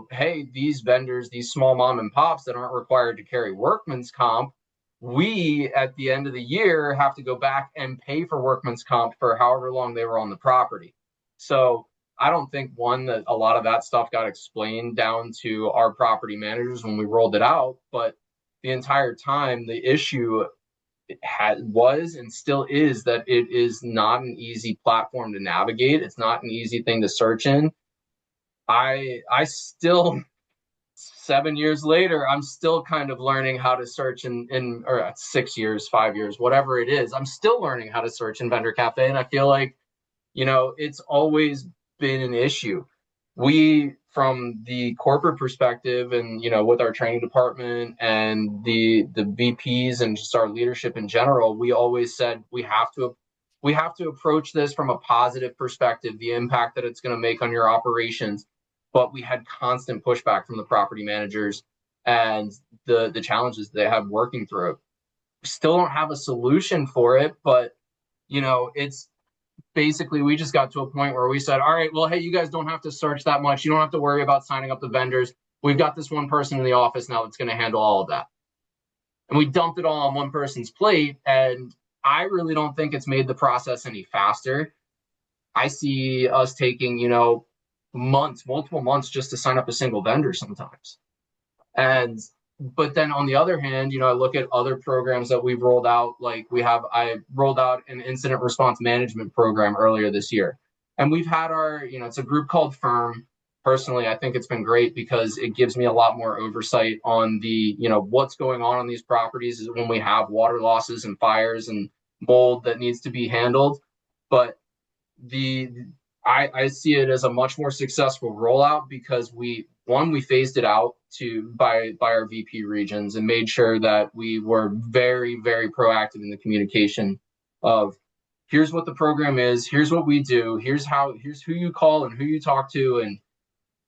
hey, these vendors, these small mom and pops that aren't required to carry workman's comp, we, at the end of the year, have to go back and pay for workman's comp for however long they were on the property. So I don't think, one, that a lot of that stuff got explained down to our property managers when we rolled it out, but the entire time the issue was and still is that it is not an easy platform to navigate. It's not an easy thing to search in. I still, 7 years later, I'm still kind of learning how to search or 6 years, 5 years, whatever it is. I'm still learning how to search in Vendor Cafe, and I feel like, it's always been an issue. We, from the corporate perspective and, with our training department and the VPs and just our leadership in general, we always said we have to approach this from a positive perspective, the impact that it's going to make on your operations. But we had constant pushback from the property managers and the challenges they have working through it. We still don't have a solution for it, but, it's basically, we just got to a point where we said, all right, well, hey, you guys don't have to search that much. You don't have to worry about signing up the vendors. We've got this one person in the office now that's going to handle all of that. And we dumped it all on one person's plate. And I really don't think it's made the process any faster. I see us taking, multiple months just to sign up a single vendor sometimes. But then on the other hand, I look at other programs that we've rolled out. Like I rolled out an incident response management program earlier this year. And we've had it's a group called Firm. Personally, I think it's been great because it gives me a lot more oversight on what's going on these properties when we have water losses and fires and mold that needs to be handled. But I see it as a much more successful rollout because we phased it out by our VP regions and made sure that we were very, very proactive in the communication of, here's what the program is, here's what we do, here's who you call and who you talk to, and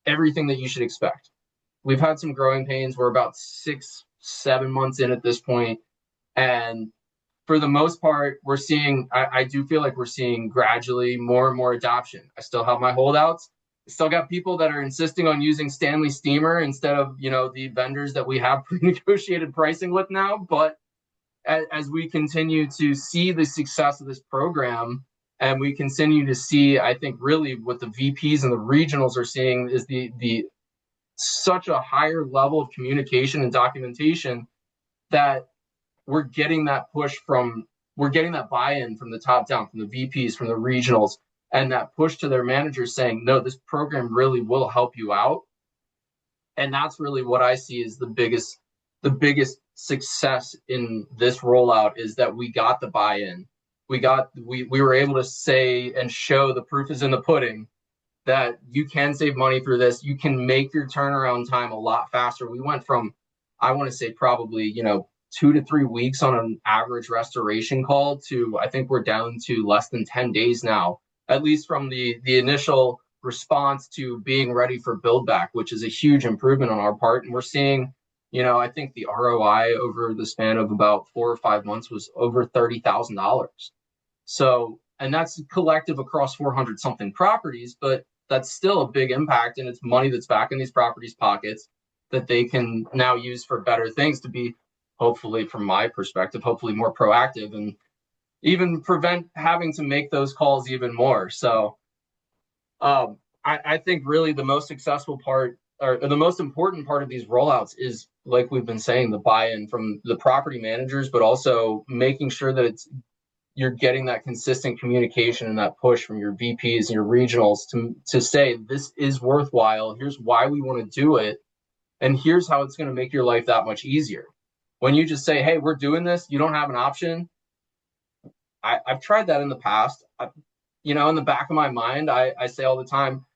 everything that you should expect. We've had some growing pains. We're about 6-7 months in at this point, and for the most part, we're seeing, I do feel like we're seeing gradually more and more adoption. I still have my holdouts. I still got people that are insisting on using Stanley Steamer instead of, the vendors that we have pre-negotiated pricing with now. But as we continue to see the success of this program, and we continue to see, I think really what the VPs and the regionals are seeing is the such a higher level of communication and documentation that we're getting that push from we're getting that buy-in from the top down, from the VPs, from the regionals, and that push to their managers saying, no, this program really will help you out. And that's really what I see is the biggest success in this rollout is that we got the buy-in. We were able to say and show the proof is in the pudding that you can save money through this. You can make your turnaround time a lot faster. We went from, I want to say probably, 2 to 3 weeks on an average restoration call to, I think we're down to less than 10 days now, at least from the initial response to being ready for build back, which is a huge improvement on our part. And we're seeing, I think the ROI over the span of about 4 or 5 months was over $30,000. So, and that's collective across 400 something properties, but that's still a big impact. And it's money that's back in these properties' pockets that they can now use for better things to be, hopefully, from my perspective, hopefully more proactive and even prevent having to make those calls even more. So I think really the most successful part or the most important part of these rollouts is, like we've been saying, the buy-in from the property managers, but also making sure that you're getting that consistent communication and that push from your VPs and your regionals to say, this is worthwhile. Here's why we want to do it. And here's how it's going to make your life that much easier. When you just say, hey, we're doing this, you don't have an option. I've tried that in the past. In the back of my mind, I say all the time,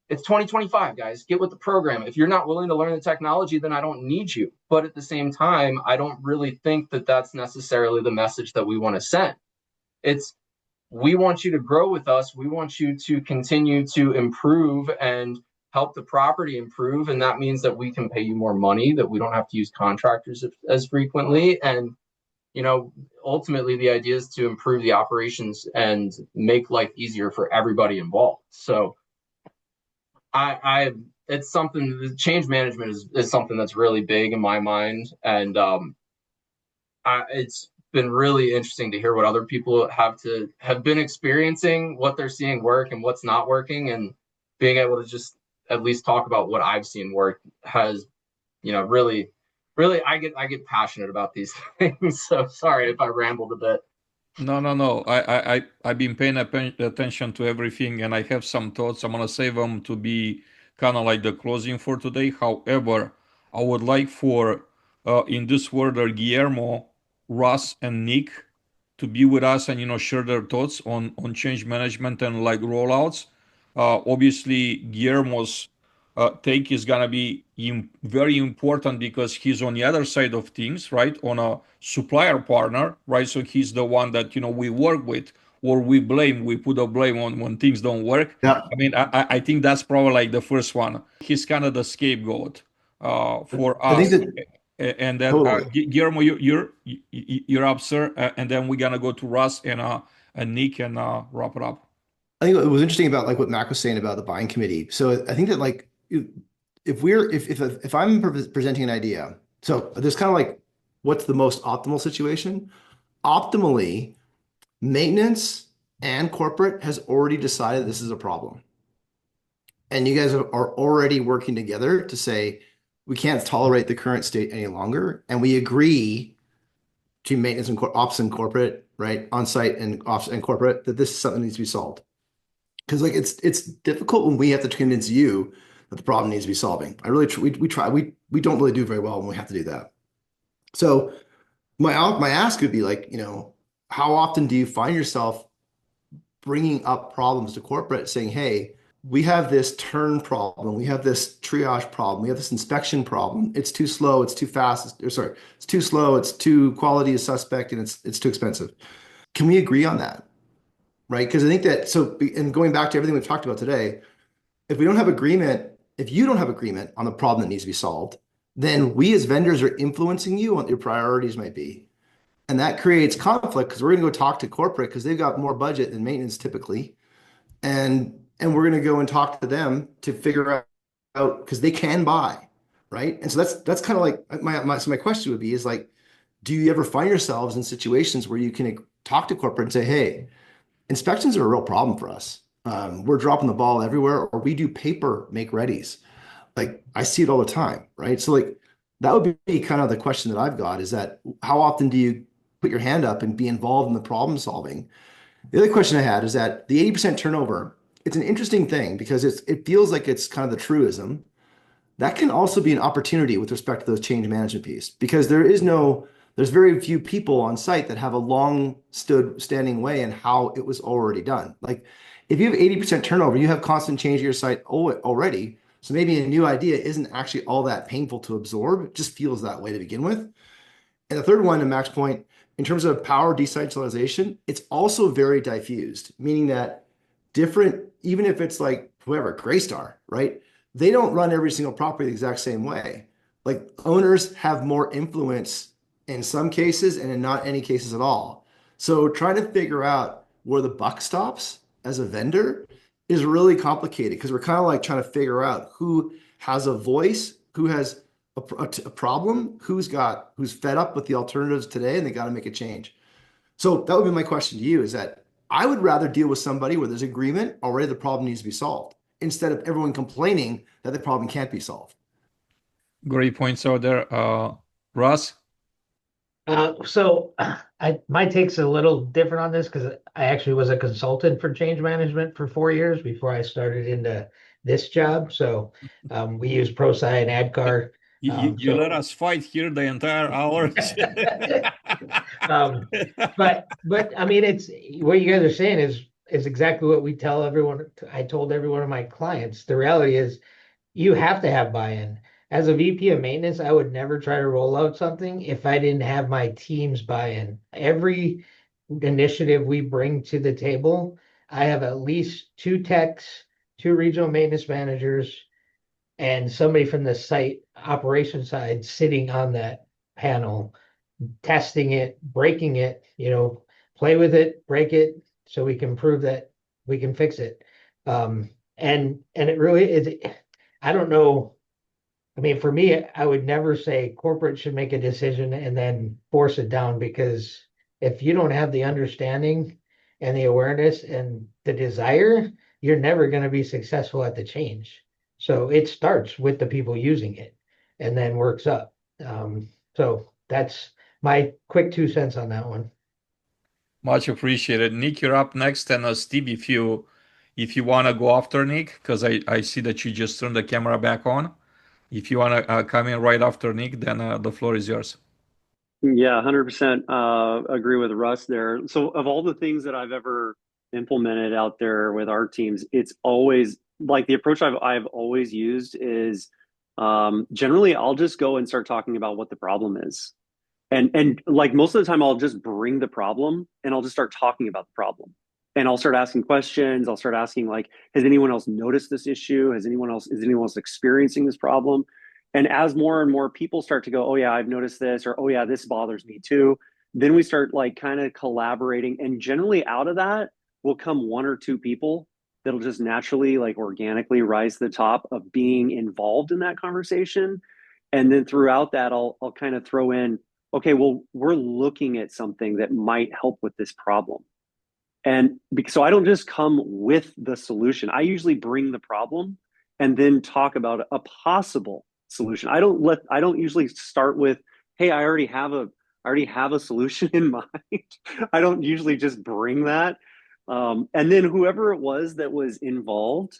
it's 2025, guys. Get with the program. If you're not willing to learn the technology, then I don't need you. But at the same time, I don't really think that that's necessarily the message that we want to send. It's, we want you to grow with us. We want you to continue to improve and help the property improve. And that means that we can pay you more money, that we don't have to use contractors as frequently. And, ultimately the idea is to improve the operations and make life easier for everybody involved. So it's something, the change management is something that's really big in my mind. And it's been really interesting to hear what other people have been experiencing, what they're seeing work and what's not working, and being able to just at least talk about what I've seen work has, really, I get passionate about these things. So sorry if I rambled a bit. No. I've been paying attention to everything, and I have some thoughts. I'm gonna save them to be kind of like the closing for today. However, I would like for in this order, Guillermo, Russ, and Nick to be with us and share their thoughts on change management and like rollouts. Obviously, Guillermo's take is gonna be very important because he's on the other side of things, right? On a supplier partner, right? So he's the one that we work with, or we put a blame on when things don't work. Yeah. I mean, I think that's probably like the first one. He's kind of the scapegoat for us. I think and then totally. Guillermo, you're up, sir. And then we're gonna go to Russ and Nick and wrap it up. I think what was interesting about like what Mac was saying about the buying committee. So I think that like if I'm presenting an idea, so there's kind of like what's the most optimal situation? Optimally, maintenance and corporate has already decided this is a problem. And you guys are already working together to say, we can't tolerate the current state any longer. And we agree to maintenance and ops and corporate, right? On-site and ops and corporate, that this is something that needs to be solved. Because like it's difficult when we have to convince you that the problem needs to be solving. We don't really do very well when we have to do that. So my ask would be like, how often do you find yourself bringing up problems to corporate saying, hey, we have this turn problem, we have this triage problem, we have this inspection problem. It's too slow, it's too fast, it's too slow, it's too quality is suspect, and it's too expensive. Can we agree on that? Right? Because I think that, and going back to everything we've talked about today, if you don't have agreement on the problem that needs to be solved, then we as vendors are influencing you on what your priorities might be. And that creates conflict because we're going to go talk to corporate because they've got more budget than maintenance typically. And we're going to go and talk to them to figure out because they can buy, right? And so that's kind of like my question would be is like, do you ever find yourselves in situations where you can talk to corporate and say, hey, inspections are a real problem for us. We're dropping the ball everywhere, or we do paper make readies. Like I see it all the time, right? So like that would be kind of the question that I've got is that how often do you put your hand up and be involved in the problem solving. The other question I had is that the 80% turnover, it's an interesting thing because it feels like it's kind of the truism. That can also be an opportunity with respect to those change management piece because there's very few people on site that have a long standing way in how it was already done. Like if you have 80% turnover, you have constant change at your site already. So maybe a new idea isn't actually all that painful to absorb. It just feels that way to begin with. And the third one, to Mac's point, in terms of power decentralization, it's also very diffused, meaning that different, even if it's like whoever, Graystar, right? They don't run every single property the exact same way. Like owners have more influence in some cases and in not any cases at all. So trying to figure out where the buck stops as a vendor is really complicated because we're kind of like trying to figure out who has a voice, who has a problem, who's fed up with the alternatives today and they got to make a change. So that would be my question to you is that I would rather deal with somebody where there's agreement already the problem needs to be solved instead of everyone complaining that the problem can't be solved. Great points out there. Russ? So my take's a little different on this because I actually was a consultant for change management for 4 years before I started into this job. So we use ProSci and AdCar. You let us fight here the entire hour. But I mean, it's what you guys are saying is exactly what we tell everyone. I told every one of my clients. The reality is you have to have buy-in. As a VP of maintenance, I would never try to roll out something if I didn't have my team's buy-in. Every initiative we bring to the table, I have at least 2 techs, 2 regional maintenance managers, and somebody from the site operation side sitting on that panel, testing it, breaking it, play with it, break it, so we can prove that we can fix it. And it really is, I don't know. I mean, for me, I would never say corporate should make a decision and then force it down because if you don't have the understanding and the awareness and the desire, you're never going to be successful at the change. So it starts with the people using it and then works up. So that's my quick 2 cents on that one. Much appreciated. Nick, you're up next. And Steve, if you want to go after Nick, because I see that you just turned the camera back on. If you want to come in right after Nick, then the floor is yours. Yeah, 100% agree with Russ there. So of all the things that I've ever implemented out there with our teams, it's always like the approach I've always used is generally I'll just go and start talking about what the problem is. And like most of the time I'll just bring the problem and I'll just start talking about the problem. And I'll start asking questions. I'll start asking like, has anyone else noticed this issue? Is anyone else experiencing this problem? And as more and more people start to go, oh yeah, I've noticed this, or oh yeah, this bothers me too. Then we start like kind of collaborating. And generally out of that will come 1 or 2 people that'll just naturally like organically rise to the top of being involved in that conversation. And then throughout that, I'll kind of throw in, okay, well, we're looking at something that might help with this problem. And so I don't just come with the solution. I usually bring the problem and then talk about a possible solution. I don't usually start with, hey, I already have a solution in mind. I don't usually just bring that. And then whoever it was that was involved,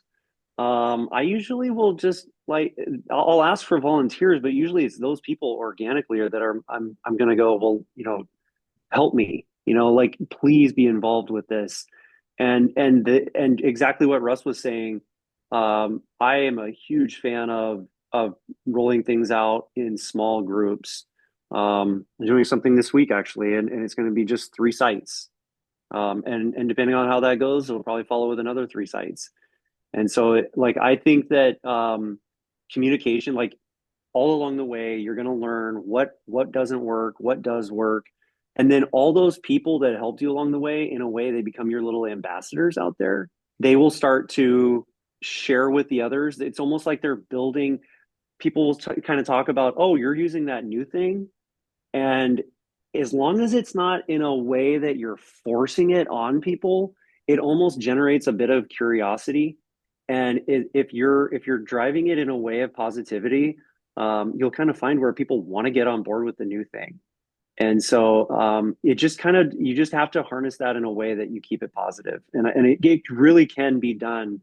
I usually will just like, I'll ask for volunteers, but usually it's those people organically or that I'm going to go, well, help me, like please be involved with this. And exactly what Russ was saying, I am a huge fan of rolling things out in small groups. I'm doing something this week actually, and it's going to be just 3 sites. And depending on how that goes, it'll probably follow with another 3 sites. And so I think that communication, like all along the way, you're going to learn what doesn't work, what does work. And then all those people that helped you along the way, in a way, they become your little ambassadors out there. They will start to share with the others. It's almost like they're building, people will kind of talk about, oh, you're using that new thing. And as long as it's not in a way that you're forcing it on people, it almost generates a bit of curiosity. And if you're driving it in a way of positivity, you'll kind of find where people want to get on board with the new thing. And so it just kind of, you just have to harness that in a way that you keep it positive. And it really can be done.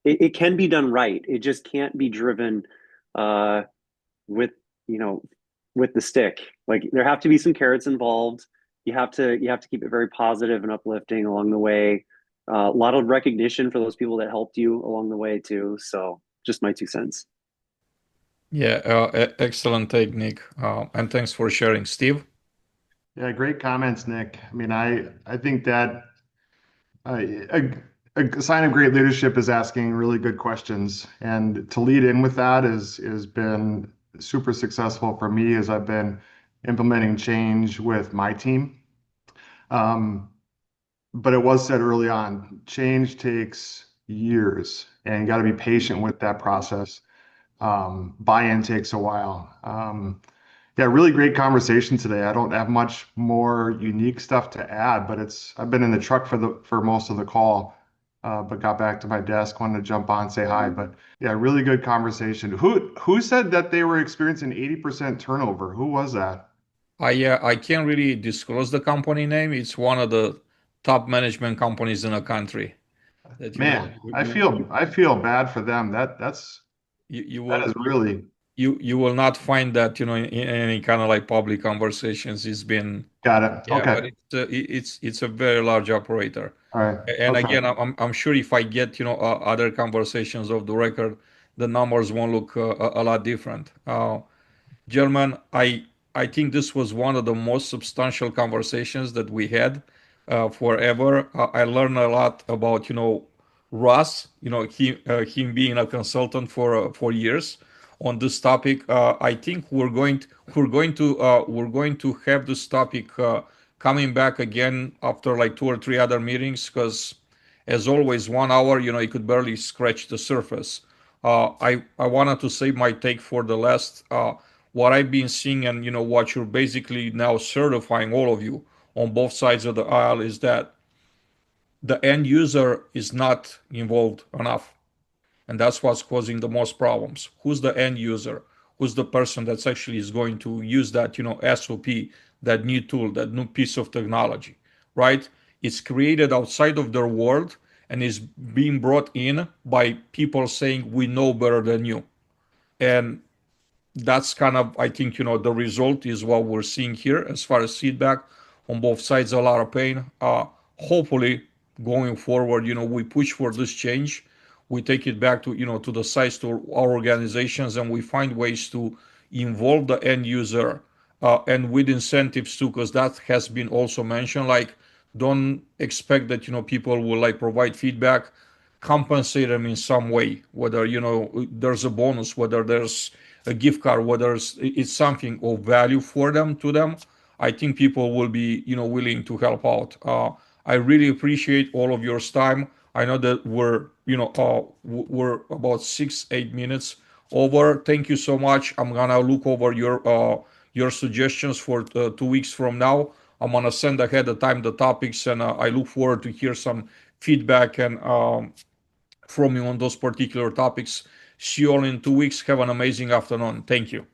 It can be done right. It just can't be driven with, you know, with the stick. Like there have to be some carrots involved. You have to keep it very positive and uplifting along the way. A lot of recognition for those people that helped you along the way too. So just my 2 cents. Yeah, excellent take, Nick. And thanks for sharing, Steve. Yeah, great comments, Nick. I mean, I think that a sign of great leadership is asking really good questions, and to lead in with that is been super successful for me as I've been implementing change with my team. But it was said early on, change takes years, and you got to be patient with that process. Buy-in takes a while. Yeah, really great conversation today. I don't have much more unique stuff to add, but I've been in the truck for most of the call, but got back to my desk, wanted to jump on, say hi. But yeah, really good conversation. Who said that they were experiencing 80% turnover? Who was that? I can't really disclose the company name. It's one of the top management companies in the country. That Man, I feel bad for them. That's you that will is really you will not find that in any kind of like public conversations. It's been got it. yeah, Okay. but it's a very large operator. All right. And Okay. again, I'm sure if I get other conversations of the record, the numbers won't look a lot different. Gentlemen, I think this was one of the most substantial conversations that we had forever. I learned a lot about Russ, him being a consultant for years on this topic. I think we're going to have this topic coming back again after like 2 or 3 other meetings, because as always, 1 hour, it could barely scratch the surface. I wanted to save my take for the last. What I've been seeing, and what you're basically now certifying, all of you on both sides of the aisle, is that the end user is not involved enough, and that's what's causing the most problems. Who's the end user? Who's the person that's actually is going to use that SOP, that new tool, that new piece of technology, right? It's created outside of their world and is being brought in by people saying we know better than you. And that's kind of, I think, the result is what we're seeing here as far as feedback on both sides. A lot of pain. Hopefully, going forward, we push for this change. We take it back to, to the sides, to our organizations, and we find ways to involve the end user and with incentives too, because that has been also mentioned. Like, don't expect that, people will like provide feedback, compensate them in some way, whether, there's a bonus, whether there's a gift card, whether it's something of value for them, to them. I think people will be, willing to help out. I really appreciate all of your time. I know that we're about 6-8 minutes over. Thank you so much. I'm gonna look over your suggestions for 2 weeks from now. I'm gonna send ahead of time the topics, and I look forward to hear some feedback and from you on those particular topics. See you all in 2 weeks. Have an amazing afternoon. Thank you.